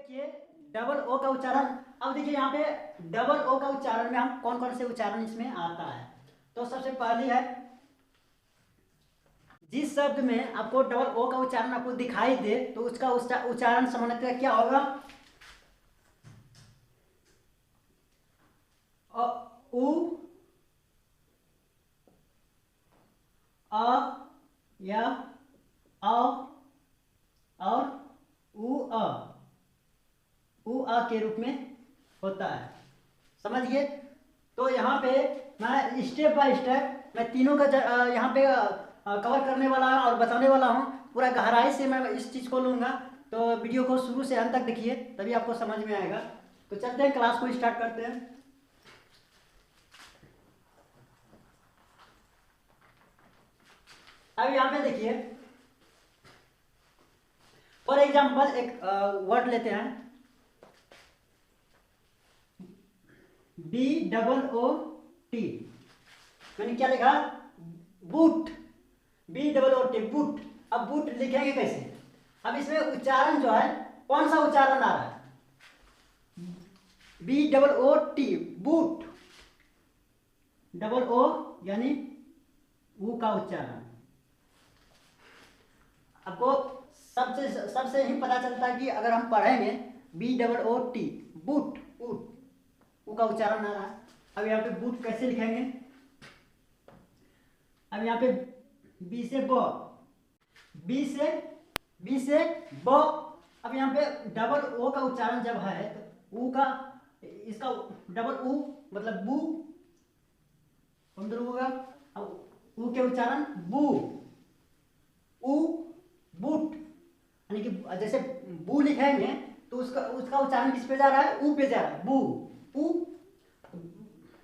देखिए double O का उच्चारण। अब देखिए यहाँ पे डबल ओ का उच्चारण में हम कौन कौन से उच्चारण इसमें आता है। तो सबसे पहली है, जिस शब्द में आपको डबल ओ का उच्चारण आपको दिखाई दे तो उसका उच्चारण सामान्यतः क्या होगा? उ, अ, या अ और उ अ के रूप में होता है। समझ गए? तो यहाँ पे मैं स्टेप बाय स्टेप मैं तीनों का यहाँ पे कवर करने वाला हूँ और बताने वाला हूँ। पूरा गहराई से मैं इस चीज़ को लूँगा, तो वीडियो को शुरू से अंत तक देखिए, तभी आपको समझ में आएगा। तो चलते हैं, क्लास को स्टार्ट करते हैं। अब यहाँ पे देखिए, फॉर एग्जाम्पल एक वर्ड लेते हैं, BOOT। मैंने क्या लिखा? बूट। BOOT, boot. अब बूट लिखेंगे कैसे? अब इसमें उच्चारण जो है, कौन सा उच्चारण आ रहा है? BOOT, boot. डबल ओ यानी ऊ का उच्चारण। आपको सबसे ही पता चलता है कि अगर हम पढ़ेंगे BOOT, बूट, बूट, ऊ का उच्चारण आ रहा है। अब यहाँ पे बूट कैसे लिखेंगे? अब यहाँ पे बी से ब, बी से ब। अब यहाँ पे डबल ओ का उच्चारण जब है तो ऊ का, इसका डबल ऊ मतलब बू होगा। अब ऊ के उच्चारण बू, ऊ, बूट। यानी कि जैसे बू लिखेंगे तो उसका उच्चारण किस पे जा रहा है? ऊ पे जा रहा है। बू, ऊ,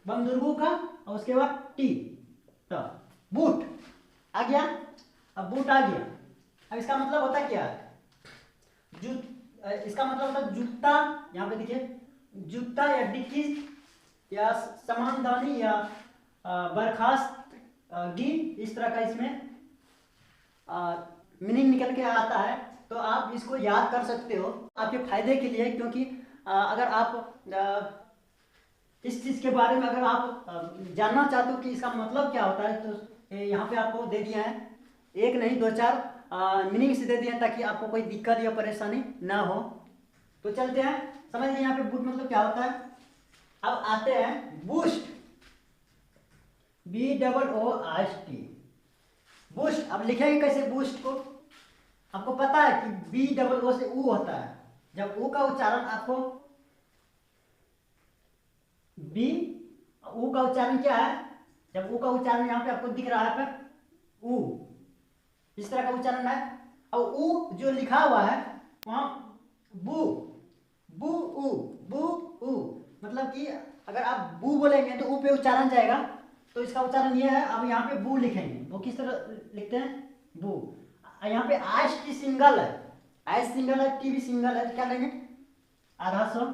बमदुर्गू का और उसके बाद टी, तो बूट आ गया। अब बूट आ गया, अब इसका मतलब होता क्या है? इसका मतलब होता है जूता। यहाँ पे देखिए, जूता या डिक्की या समानदानी या बर्खास्त गी, इस तरह का इसमें मीनिंग निकल के आता है। तो आप इसको याद कर सकते हो आपके फायदे के लिए, क्योंकि अगर आप इस चीज़ के बारे में अगर आप जानना चाहते हो कि इसका मतलब क्या होता है, तो यहाँ पे आपको दे दिया है, एक नहीं दो चार मीनिंग्स दे दिए हैं, ताकि आपको कोई दिक्कत या परेशानी ना हो। तो चलते हैं, समझ लीजिए यहाँ पे बूट मतलब क्या होता है। अब आते हैं बूस्ट, BOOST, बूस्ट। अब लिखेंगे कैसे बूस्ट को? आपको पता है कि BOO से ऊ होता है। जब ऊ का उच्चारण आपको बी, ऊ का उच्चारण क्या है? जब ऊ का उच्चारण यहाँ पे आपको दिख रहा है पर ऊ, इस तरह का उच्चारण है। और ऊ जो लिखा हुआ है वहां बू, बू ऊ, बू ऊ, मतलब कि अगर आप बू बोलेंगे तो ऊ पे उच्चारण जाएगा। तो इसका उच्चारण ये है। अब यहाँ पे बू लिखेंगे, वो किस तरह लिखते हैं? बू। यहाँ पे आश की सिंगल है, आश सिंगल है, टी भी सिंगल है, तो क्या लेंगे? आधा सौ।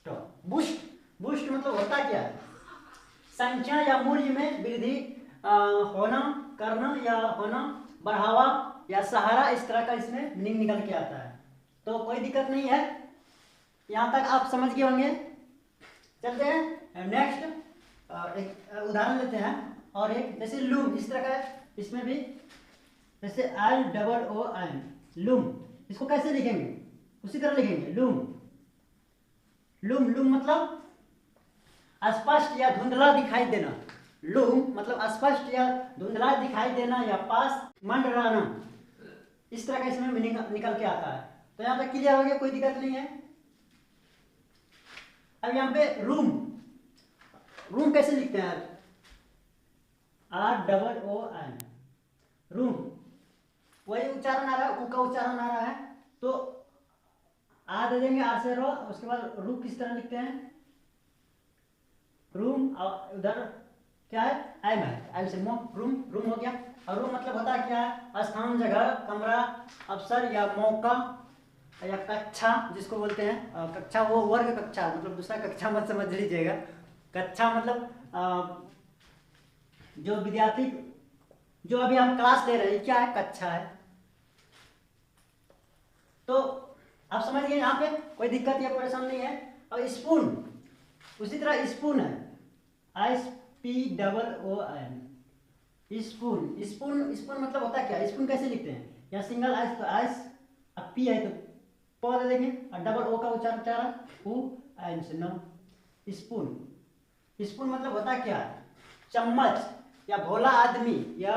तो बुस्ट, बुस्ट मतलब होता क्या है? संख्या या मूल्य में वृद्धि होना, करना या होना, बढ़ावा या सहारा, इस तरह का इसमें मीनिंग निकल के आता है। तो कोई दिक्कत नहीं है, यहाँ तक आप समझ गए होंगे। चलते हैं नेक्स्ट, एक उदाहरण लेते हैं। और एक जैसे लूम, इस तरह का इसमें भी, जैसे LOOM, लूम। इसको कैसे लिखेंगे? उसी तरह लिखेंगे, लूम, लूम। लूम मतलब स्पष्ट या धुंधला दिखाई देना। लूम मतलब स्पष्ट या धुंधला दिखाई देना या पास मंडराना, इस तरह का इसमें मीनिंग निकल के आता है। तो यहाँ पे क्लियर हो गया, कोई दिक्कत नहीं है। अब यहाँ पे रूम, रूम कैसे लिखते हैं? ROOM, room. वही उच्चारण आ रहा है, ऊ का उच्चारण आ रहा है, तो आ दे देंगे, आर से रो, उसके बाद रू किस तरह लिखते हैं? रूम। और उधर क्या है? एम है, एम से मोम, रूम, रूम हो गया। और रूम मतलब होता है क्या है? स्थान, जगह, कमरा, अवसर या मौका या कक्षा जिसको बोलते हैं। कक्षा वो वर्ग कक्षा, मतलब दूसरा कक्षा मत समझ लीजिएगा। कक्षा मतलब जो विद्यार्थी, जो अभी हम क्लास ले रहे हैं, क्या है? कक्षा है। तो आप समझ गए यहाँ पे, कोई दिक्कत या परेशानी नहीं है। और स्पून, उसी तरह स्पून है, SPOON, स्पून। स्पून स्पून मतलब होता क्या है, स्पून कैसे लिखते हैं, या सिंगल एस तो एस, अब पी है तो प दे देंगे, और डबल ओ का उच्चारण क्या रहा, उ एन से, नो स्पून। स्पून मतलब होता क्या है, चम्मच या भोला आदमी या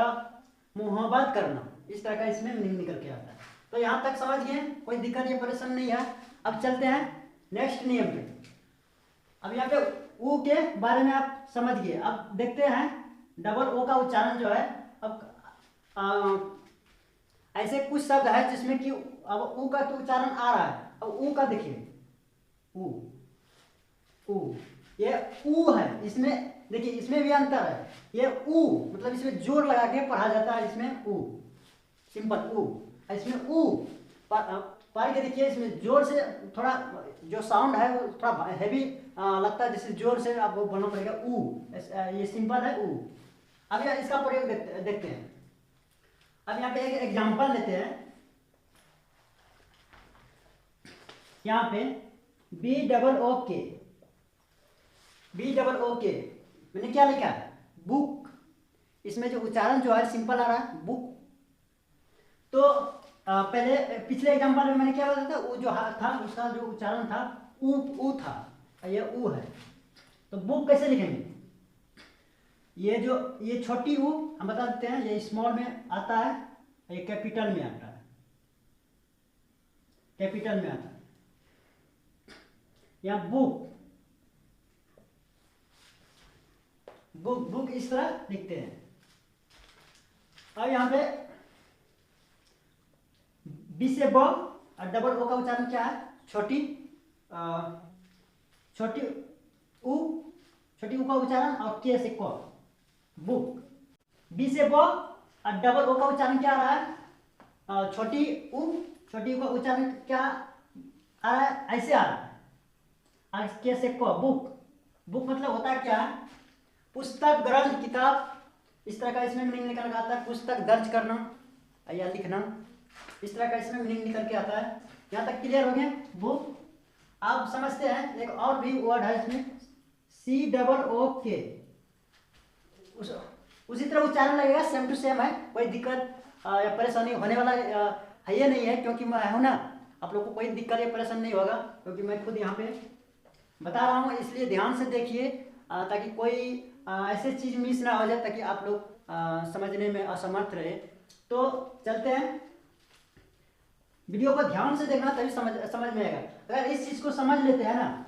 मुहब्बत करना, इस तरह का इसमें मीनिंग निकल के आता है। तो यहाँ तक समझ गए, कोई दिक्कत या परेशानी नहीं है। अब चलते हैं नेक्स्ट नियम पे। अब यहाँ पे ऊ के बारे में आप समझ गए, अब देखते हैं डबल ओ का उच्चारण जो है। अब ऐसे कुछ शब्द है जिसमें कि अब ऊ का तो उच्चारण आ रहा है, अब ऊ का देखिए, ऊ ऊ, ये ऊ है, इसमें देखिए इसमें भी अंतर है। ये ऊ मतलब इसमें जोर लगा के पढ़ा जाता है, इसमें ऊ सिंपल ऊ, इसमें ऊ पढ़ के देखिए, इसमें जोर से थोड़ा जो साउंड है वो थोड़ा हैवी लगता है, जैसे जोर से आपको बोलना पड़ेगा ऊ, ये सिंपल है ऊ। अब यहाँ इसका प्रयोग देखते हैं। अब यहाँ पे एक एग्जांपल लेते हैं, यहाँ पे बी डबल ओ के, बी डबल ओ के मैंने क्या लिखा है, बुक। इसमें जो उच्चारण जो है सिंपल आ रहा है, बुक। तो पहले पिछले एग्जांपल में मैंने क्या बताया था, वो जो था उसका जो उच्चारण था ऊ था, ये ऊ है। तो बुक कैसे लिखेंगे, ये छोटी ऊ हम बता देते हैं, ये स्मॉल में आता है, ये कैपिटल में आता है, कैपिटल में आता है। यहाँ बुक, बुक बुक इस तरह लिखते हैं। अब यहाँ पे बी से ब और डबल ओ का उच्चारण क्या है, छोटी छोटी ऊ, छोटी ऊ का उच्चारण, और के से क, बुक। बी से ब और डबल ओ का उच्चारण क्या आ रहा है, छोटी ऊ, छोटी ऊ का उच्चारण क्या आ रहा है, ऐसे आ रहा है, और के से क, बुक। बुक मतलब होता क्या है, पुस्तक, ग्रंथ, किताब, इस तरह का इसमें मीनिंग निकल के आता है। पुस्तक दर्ज करना या लिखना, इस तरह का इसमें मीनिंग निकल के आता है। यहाँ तक क्लियर हो गया बुक। आप समझते हैं एक और भी वर्ड है इसमें, सी डबल ओ के, उसी तरह उच्चारण लगेगा, सेम टू सेम है, कोई दिक्कत या परेशानी होने वाला है ये नहीं है, क्योंकि मैं हूँ ना, आप लोग को कोई दिक्कत या परेशानी नहीं होगा, क्योंकि मैं खुद यहाँ पे बता रहा हूँ। इसलिए ध्यान से देखिए ताकि कोई ऐसे चीज मिस ना हो जाए, ताकि आप लोग समझने में असमर्थ रहे। तो चलते हैं, वीडियो को ध्यान से देखना तभी समझ में आएगा। अगर इस चीज को समझ लेते हैं ना,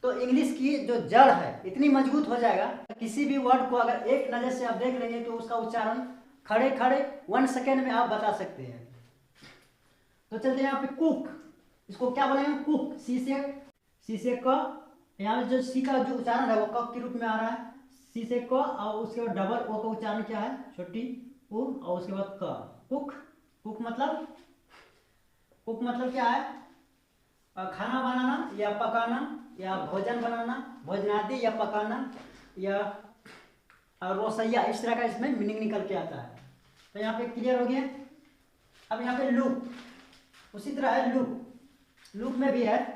तो इंग्लिश की जो जड़ है इतनी मजबूत हो जाएगा, किसी भी वर्ड को अगर एक नजर से आप देख लेंगे तो उसका उच्चारण खड़े खड़े 1 सेकेंड में आप बता सकते हैं। तो चलते हैं यहाँ पे कुक, इसको क्या बोलेंगे, कुक, सी से क, यहाँ पे जो सी का जो उच्चारण है वो क के रूप में आ रहा है, सी से क, और उसके बाद डबल ओ का उच्चारण क्या है, छोटी ऊ, और उसके बाद क, कुक। कुक मतलब क्या है, खाना बनाना या पकाना या भोजन बनाना, भोजनादि या पकाना या रोसैया, इस तरह का इसमें मीनिंग निकल के आता है। तो यहाँ पे क्लियर हो गया। अब यहाँ पे लुक, उसी तरह है लुक, लुक में भी है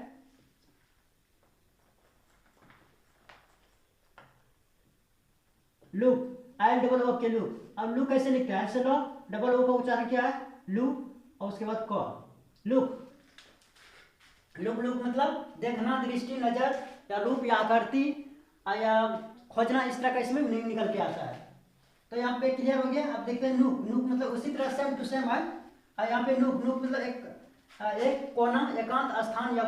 लुक, आई डबल ओ के लुक। अब लुक कैसे लिखते हैं, ऐसे लो, डबल ओ का उच्चारण क्या है, लुक, और उसके बाद क, लुक। लुक मतलब देखना, दृष्टि, नजर, या रूप या आकृति या खोजना, इस तरह का इसमें मीनिंग निकल के आता है। तो यहाँ पे क्लियर हो गया। अब देखते हैं नुक, नुक मतलब उसी तरह सेम टू सेम है। और यहाँ पे नुक, नुक मतलब एक कोना, एकांत स्थान या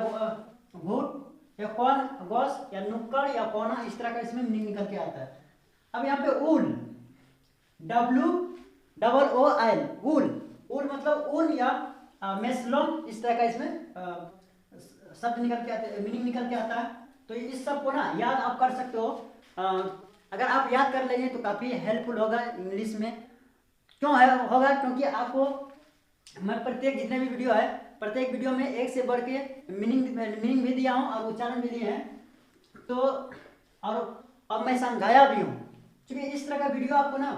घूट या कौन, गौस या नुक्कड़ या कोना, इस तरह का इसमें मीनिंग निकल के आता है। अब यहाँ पे ऊल, WOOL, ऊल, ऊल मतलब ऊन या मेसलोम, इस तरह का इसमें शब्द निकल के आते, मीनिंग निकल के आता है। तो इस सब को ना याद आप कर सकते हो। अगर आप याद कर लेंगे तो काफ़ी हेल्पफुल होगा इंग्लिश में। क्यों है होगा, क्योंकि आपको मैं प्रत्येक जितने भी वीडियो है, प्रत्येक वीडियो में एक से बढ़ के मीनिंग भी दिया हूँ और उच्चारण भी दिए हैं। तो और मैं समझाया भी हूँ, क्योंकि इस तरह का वीडियो आपको ना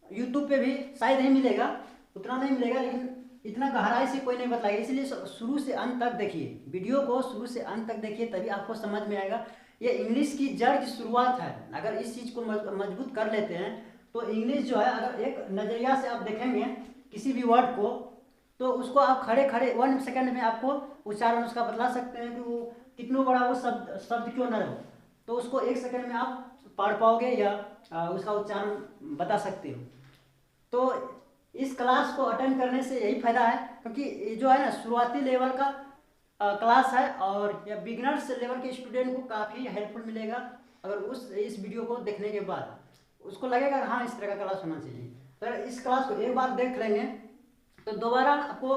यूट्यूब पे भी शायद नहीं मिलेगा, उतना नहीं मिलेगा, लेकिन इतना गहराई से कोई नहीं बताएगा, इसलिए शुरू से अंत तक देखिए, वीडियो को शुरू से अंत तक देखिए, तभी आपको समझ में आएगा। ये इंग्लिश की जड़ की शुरुआत है। अगर इस चीज़ को मजबूत कर लेते हैं तो इंग्लिश जो है, अगर एक नज़रिया से आप देखेंगे किसी भी वर्ड को, तो उसको आप खड़े खड़े 1 सेकंड में आपको उच्चारण उसका बतला सकते हैं कि वो कितना बड़ा वो शब्द क्यों न हो, तो उसको 1 सेकंड में आप पढ़ पाओगे या उसका उच्चारण बता सकते हो। तो इस क्लास को अटेंड करने से यही फायदा है, क्योंकि ये जो है ना शुरुआती लेवल का क्लास है, और या बिगनर्स लेवल के स्टूडेंट को काफ़ी हेल्पफुल मिलेगा। अगर इस वीडियो को देखने के बाद उसको लगेगा हाँ इस तरह का क्लास होना चाहिए। अगर इस क्लास को एक बार देख लेंगे तो दोबारा आपको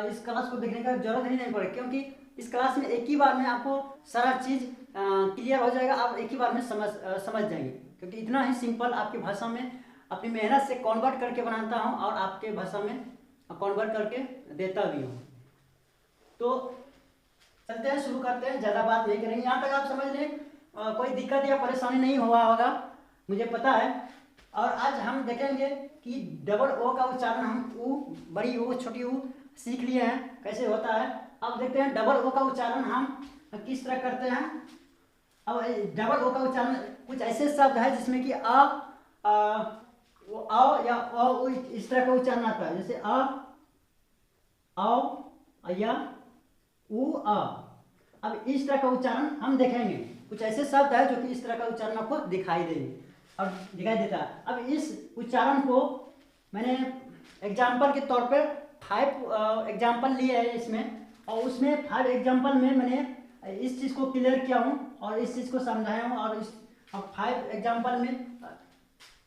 इस क्लास को देखने का जरूरत ही नहीं पड़ेगी, क्योंकि इस क्लास में एक ही बार में आपको सारा चीज़ क्लियर हो जाएगा, आप एक ही बार में समझ जाएंगे, क्योंकि इतना ही सिंपल आपकी भाषा में अपनी मेहनत से कन्वर्ट करके बनाता हूँ और आपके भाषा में कन्वर्ट करके देता भी हूँ। तो चलते हैं, शुरू करते हैं, ज़्यादा बात नहीं करेंगे। यहाँ तक आप समझ लें, कोई दिक्कत या परेशानी नहीं हुआ होगा, मुझे पता है। और आज हम देखेंगे कि डबल ओ का उच्चारण हम ऊ, बड़ी ऊ, छोटी ऊ सीख लिए हैं कैसे होता है। अब देखते हैं डबल ओ का उच्चारण हम किस तरह करते हैं। अब डबल ओ का उच्चारण कुछ ऐसे शब्द है जिसमें कि आओ या ओ इस तरह का उच्चारण आता है, जैसे आओ या ऊ आ। अब इस तरह का उच्चारण हम देखेंगे, कुछ ऐसे शब्द है जो कि इस तरह का उच्चारण आपको दिखाई देंगे और दिखाई देता है। अब इस उच्चारण को मैंने एग्जाम्पल के तौर पर 5 एग्जाम्पल लिए है इसमें, और उसमें 5 एग्जाम्पल में मैंने इस चीज़ को क्लियर किया हूँ और इस चीज़ को समझाया हूँ। और इस 5 एग्जाम्पल में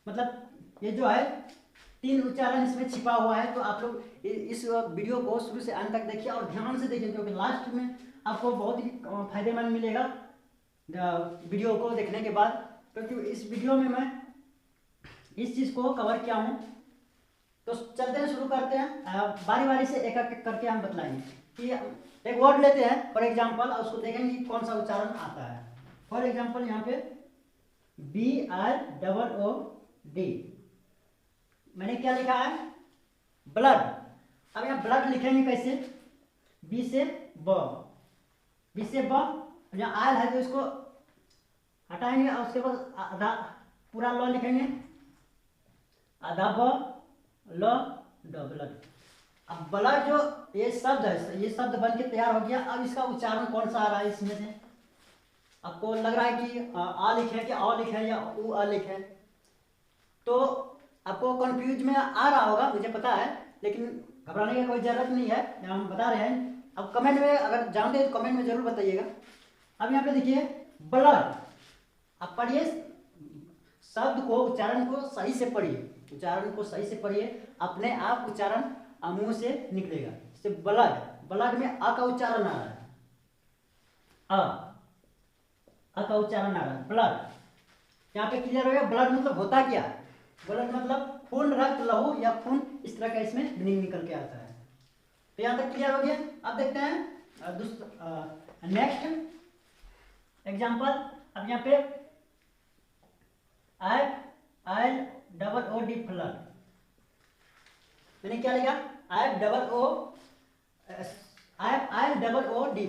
मतलब ये जो है 3 उच्चारण इसमें छिपा हुआ है। तो आप लोग इस वीडियो को शुरू से अंत तक देखिए और ध्यान से देखिए, क्योंकि लास्ट में आपको बहुत ही फायदेमंद मिलेगा वीडियो को देखने के बाद, क्योंकि इस वीडियो में मैं इस चीज़ को कवर किया हूँ। तो चलते हैं, शुरू करते हैं, बारी बारी से एक एक करके हम बतलाएंगे कि एक वर्ड लेते हैं फॉर एग्जाम्पल और उसको देखेंगे कि कौन सा उच्चारण आता है। फॉर एग्जाम्पल यहाँ पे BLOOD, मैंने क्या लिखा है, ब्लड। अब यहाँ ब्लड लिखेंगे कैसे, बी से ब, यहाँ आयल है तो इसको हटाएंगे और उसके बाद आधा पूरा ल लिखेंगे, आधा ब ल ड, ब्लड। अब ब्लड जो ये शब्द है, ये शब्द बन के तैयार हो गया। अब इसका उच्चारण कौन सा आ रहा है इसमें से, आपको लग रहा है कि आ लिखे कि अ लिखे या उ आ लिखे, तो आपको कंफ्यूज में आ रहा होगा, मुझे पता है, लेकिन घबराने की कोई ज़रूरत नहीं है, हम बता रहे हैं। अब कमेंट में अगर जानते हैं तो कमेंट में ज़रूर बताइएगा। अब यहाँ पे देखिए ब्लड, अब पढ़िए शब्द को, उच्चारण को सही से पढ़िए, उच्चारण को सही से पढ़िए, अपने आप उच्चारण मुंह से निकलेगा। जैसे ब्लड, ब्लड में आ का उच्चारण आ रहा है, आ का उच्चारण आ रहा है, ब्लड। यहाँ पे क्लियर हो गया। ब्लड मतलब होता क्या है, ब्लड मतलब खून, रक्त, लहू या खून, इस तरह का इसमें मीनिंग निकल के आता है। तो यहाँ तक क्लियर हो गया। अब देखते हैं नेक्स्ट एग्जांपल। अब यहाँ पे ILOOD, फ्लड। मैंने क्या लिखा, ILOOD,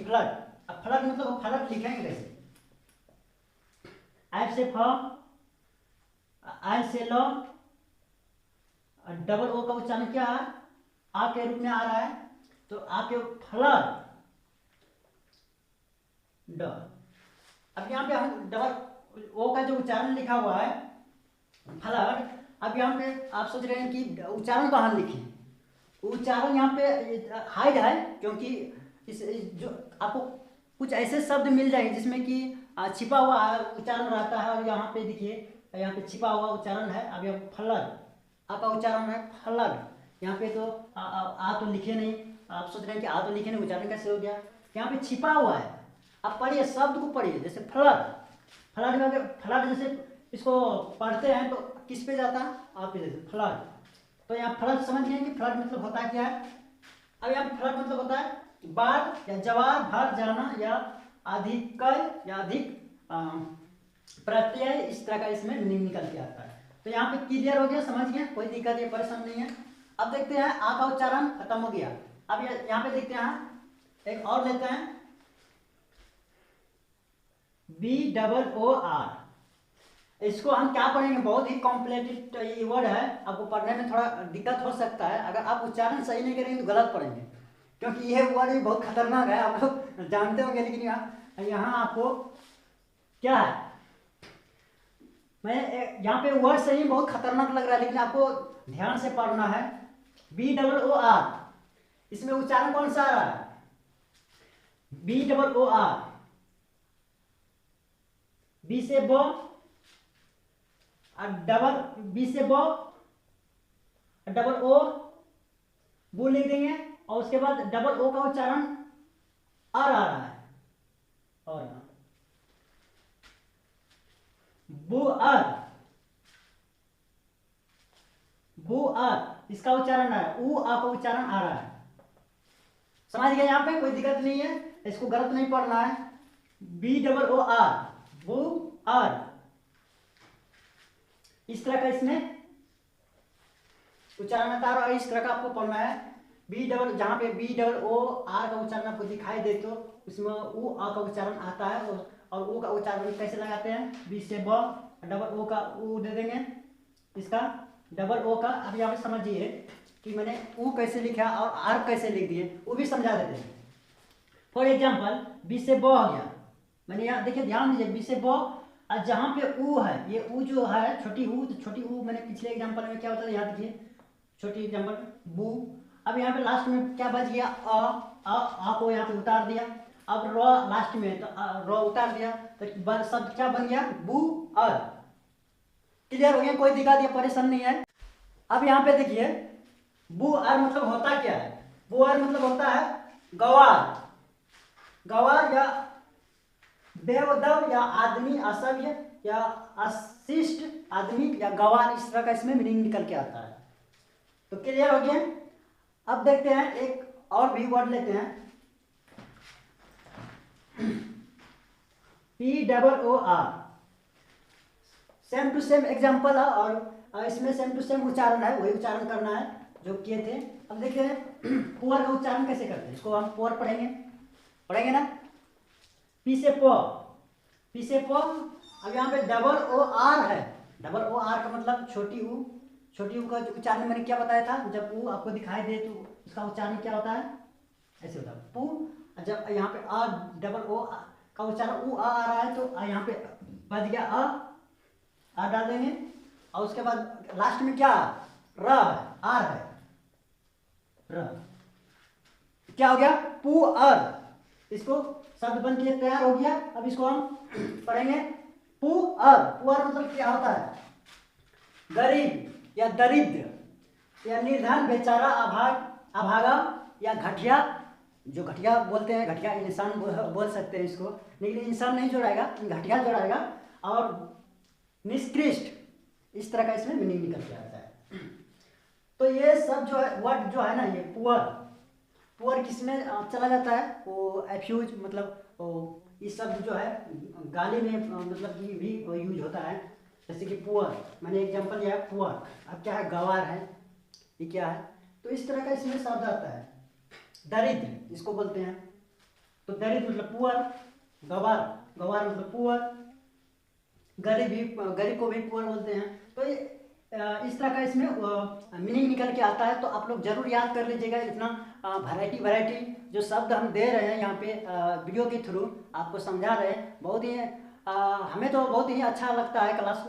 फ्लड। अब फ्लड मतलब फ्लड लिखेंगे कैसे, आई से फ, आई से लो, डबल ओ का उच्चारण क्या है, आ के रूप में आ रहा है, तो आ के फ्लड ड। अब यहाँ पे हम डबल ओ का जो उच्चारण लिखा हुआ है फ्लड, अब यहाँ पे आप सोच रहे हैं कि उच्चारण कहाँ लिखें, उच्चारण यहाँ पे हाइड है, क्योंकि इस जो आपको कुछ ऐसे शब्द मिल जाएंगे जिसमें कि छिपा हुआ उच्चारण रहता है, और यहाँ पे देखिए यहाँ पे छिपा हुआ उच्चारण है। अब यहाँ फ्लड, आपका उच्चारण है फ्लड, यहाँ पे तो आ तो लिखे नहीं, आप सोच रहे हैं कि आ तो लिखे नहीं, उच्चारण कैसे हो गया, यहाँ पे छिपा हुआ है। आप पढ़िए, शब्द को पढ़िए, जैसे फ्लड, फ्लड में अगर फ्लड जैसे इसको पढ़ते हैं तो किस पे जाता है, आप पे जैसे फ्लड, तो यहाँ फ्लड समझ गए कि फ्लड मतलब होता क्या है। अब यहाँ फ्लड मतलब होता है बाढ़ या जवार, भर जाना या अधिक या अधिक प्रत्यय, इस तरह का इसमें मीनिंग निकल के आता है। तो यहाँ पे क्लियर हो गया, समझ गए, कोई दिक्कत या परेशान नहीं है। अब देखते हैं आ का उच्चारण खत्म हो गया। अब यहाँ पे देखते हैं एक और लेते हैं, BOOR। इसको हम क्या पढ़ेंगे, बहुत ही कॉम्प्लिकेटेड वर्ड है, आपको पढ़ने में थोड़ा दिक्कत हो सकता है। अगर आप उच्चारण सही नहीं करेंगे तो गलत पढ़ेंगे, क्योंकि यह वर्ड भी बहुत खतरनाक है, आप लोग जानते होंगे। लेकिन यहाँ आपको क्या है, मैं यहाँ पे वर्ड सही बहुत खतरनाक लग रहा है, लेकिन आपको ध्यान से पढ़ना है। BOOR, इसमें उच्चारण कौन सा आ रहा है, BOOR। बी से बो, डबल बी से बो, डबल ओ, बू लिख देंगे, और उसके बाद डबल ओ का उच्चारण आ रहा है, और बुअर, बुअर इसका उच्चारण आ रहा है, ऊ आ का उच्चारण आ रहा है। समझ गए, यहाँ पे कोई दिक्कत नहीं है, इसको गलत नहीं पढ़ना है। BOOR, बुअर, इस तरह का इसमें उच्चारण आता है, और इस तरह का आपको पढ़ना है। जहाँ पे BOOR का उच्चारण आपको दिखाई दे तो उसमें ऊ आ का उच्चारण आता है, और ऊ का उच्चारण कैसे लगाते हैं, बी से ब, डबल ओ का ऊ दे देंगे, इसका डबल ओ का। अब यहाँ पे समझिए कि मैंने ऊ कैसे लिखा और आर कैसे लिख दिए, वो भी समझा देते हैं। फॉर एग्जाम्पल बी से ब हो गया, मैंने यहाँ देखिए ध्यान दीजिए, बी से ब, और जहाँ पे ऊ है, ये ऊ जो है छोटी ऊ, तो छोटी ऊ मैंने पिछले एग्जाम्पल में क्या होता है, यहाँ देखिए छोटी एग्जाम्पल बू। अब यहाँ पे लास्ट में क्या बच गया, आ को यहाँ पे उतार दिया, अब र लास्ट में, तो र उतार दिया, तो शब्द क्या बन गया, बू अर। क्लियर हो गया, कोई दिक्कत या परेशान नहीं है। अब यहाँ पे देखिए बू अर मतलब होता क्या है, बू अर मतलब होता है गवार, गवार या बेवदव या आदमी असभ्य या अशिष्ट आदमी या गवार, इस तरह का इसमें मीनिंग निकल के आता है। तो क्लियर हो गया। अब देखते हैं एक और भी वर्ड लेते हैं, POOR, same to same example है, और इसमें सेम टू सेम उच्चारण है, वही उच्चारण करना है जो किए थे। अब देखिए पुअर का उच्चारण कैसे करते हैं, इसको हम पुअर पढ़ेंगे ना। पी से पो, पी से पो। अब यहाँ पे BOOR है, BOOR का मतलब छोटी ऊ, छोटी ऊ का उच्चारण मैंने क्या बताया था, जब ऊ आपको दिखाई दे तो उसका उच्चारण क्या होता है, ऐसे होता है पू। जब यहाँ पे डबल ओ का उच्चारण ऊ आ रहा है, तो यहाँ पे बच गया आ डाल देंगे, और उसके बाद लास्ट में क्या र है, आर है, र क्या हो गया, पू अर। इसको शब्द बन के तैयार हो गया। अब इसको हम पढ़ेंगे, पुअर। पुअर मतलब क्या होता है, गरीब या दरिद्र या निर्धन, बेचारा, अभागा या घटिया। जो घटिया बोलते हैं, घटिया इंसान बोल सकते हैं इसको, लेकिन इंसान नहीं जोड़ाएगा, घटिया जोड़ाएगा, और निष्कृष्ट, इस तरह का इसमें मीनिंग निकल के आता है। तो ये सब जो है वर्ड जो है ना, ये पुअर, पुअर किसमें चला जाता है, वो एफ्यूज, मतलब इस शब्द जो है गाली में मतलब कि भी यूज होता है। जैसे कि पुअर, मैंने एग्जांपल दिया पुअर, अब क्या है, गवार है, ये क्या है, तो इस तरह का इसमें शब्द आता है। दरिद्र इसको बोलते हैं, तो दरिद्र मतलब पुअर, गवार, गवार मतलब पुअर, गरीब को भी पुअर बोलते हैं। तो ये इस तरह का इसमें मीनिंग निकल के आता है। तो आप लोग जरूर याद कर लीजिएगा, इतना वैरायटी जो शब्द हम दे रहे हैं यहाँ पे वीडियो के थ्रू आपको समझा रहे हैं, बहुत ही हमें तो बहुत ही अच्छा लगता है क्लास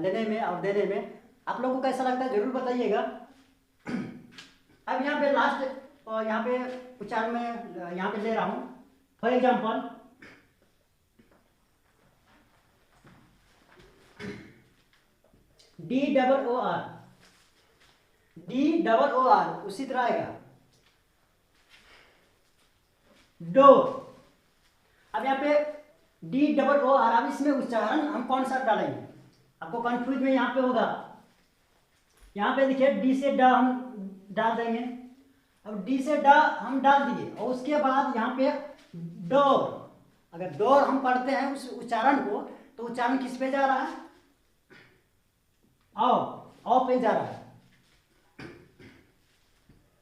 लेने में और देने में। आप लोगों को कैसा लगता है जरूर बताइएगा। अब यहाँ पे लास्ट यहाँ पे उच्चारण में यहाँ पे ले रहा हूँ, फॉर एग्जाम्पल DOOR, DOOR उसी तरह आएगा, डोर। अब यहाँ पे DOOR, अब इसमें उच्चारण हम कौन सा डालेंगे, आपको कंफ्यूज में यहाँ पे होगा। यहाँ पे देखिए डी से ड हम डाल देंगे, अब डी से ड हम डाल दिए, और उसके बाद यहाँ पे डोर। अगर डोर हम पढ़ते हैं उस उच्चारण को, तो उच्चारण किस पे जा रहा है, औ पे जा रहा है।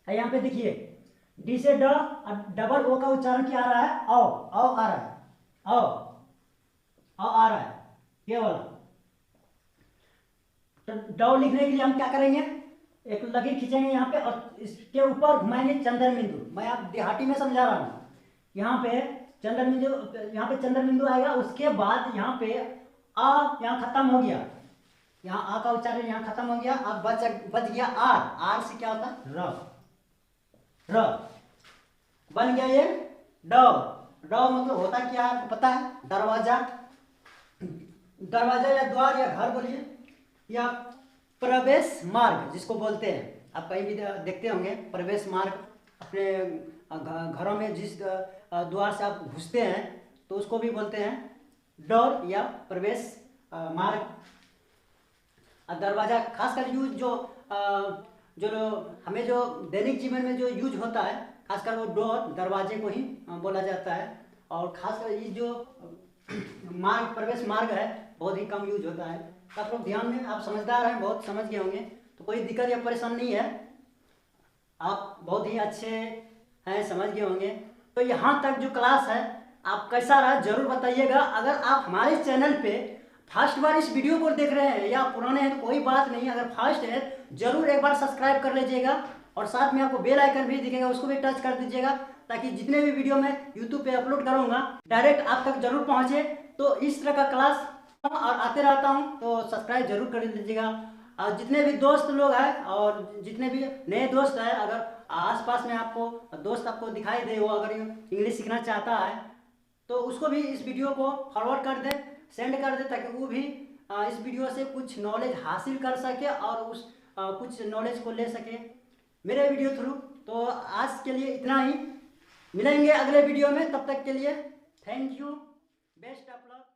यहाँ पे देखिए डी से ड और डबल ओ का उच्चारण क्या आ रहा है? औ, औ आ रहा है, औ आ रहा है, ये वाला। तो ड लिखने के लिए हम क्या करेंगे? एक लकीर खींचेंगे यहाँ पे और इसके ऊपर घुमाएंगे चंद्र बिंदु। मैं आप देहाती में समझा रहा हूँ। यहाँ पे चंद्र बिंदु, यहाँ पे चंद्र बिंदु आएगा, उसके बाद यहाँ पे आ, यहाँ खत्म हो गया, यहाँ आ का उच्चारण यहाँ खत्म हो गया। अब बच गया आर। आर से क्या होता है? र। बन गया ये ड। ड मतलब होता क्या है आपको पता है? दरवाजा, दरवाजा या द्वार या घर बोलिए, या प्रवेश मार्ग जिसको बोलते हैं। आप कहीं भी देखते होंगे प्रवेश मार्ग, अपने घरों में जिस द्वार से आप घुसते हैं तो उसको भी बोलते हैं डोर या प्रवेश मार्ग। दरवाजा खासकर यूज जो हमें जो दैनिक जीवन में जो यूज होता है, खासकर वो डोर, दरवाजे को ही बोला जाता है। और खासकर ये जो मार्ग, प्रवेश मार्ग है, बहुत ही कम यूज होता है। तो आप लोग ध्यान में, आप समझदार हैं, बहुत समझ गए होंगे, तो कोई दिक्कत या परेशानी नहीं है, आप बहुत ही अच्छे हैं, समझ गए होंगे। तो यहाँ तक जो क्लास है आप कैसा रहा जरूर बताइएगा। अगर आप हमारे चैनल पे फर्स्ट बार इस वीडियो को देख रहे हैं या पुराने हैं तो कोई बात नहीं, अगर फर्स्ट है जरूर एक बार सब्सक्राइब कर लीजिएगा और साथ में आपको बेल आइकन भी दिखेगा, उसको भी टच कर दीजिएगा, ताकि जितने भी वीडियो मैं यूट्यूब पे अपलोड करूँगा डायरेक्ट आप तक जरूर पहुँचे। तो इस तरह का क्लास और आते रहता हूँ, तो सब्सक्राइब जरूर कर लीजिएगा। और जितने भी दोस्त लोग हैं और जितने भी नए दोस्त हैं, अगर आसपास में आपको दोस्त आपको दिखाई दे, वो अगर इंग्लिश सीखना चाहता है तो उसको भी इस वीडियो को फॉरवर्ड कर दे, सेंड कर दे, ताकि वो भी इस वीडियो से कुछ नॉलेज हासिल कर सके और उस कुछ नॉलेज को ले सके मेरे वीडियो थ्रू। तो आज के लिए इतना ही, मिलेंगे अगले वीडियो में, तब तक के लिए thank you, best of luck.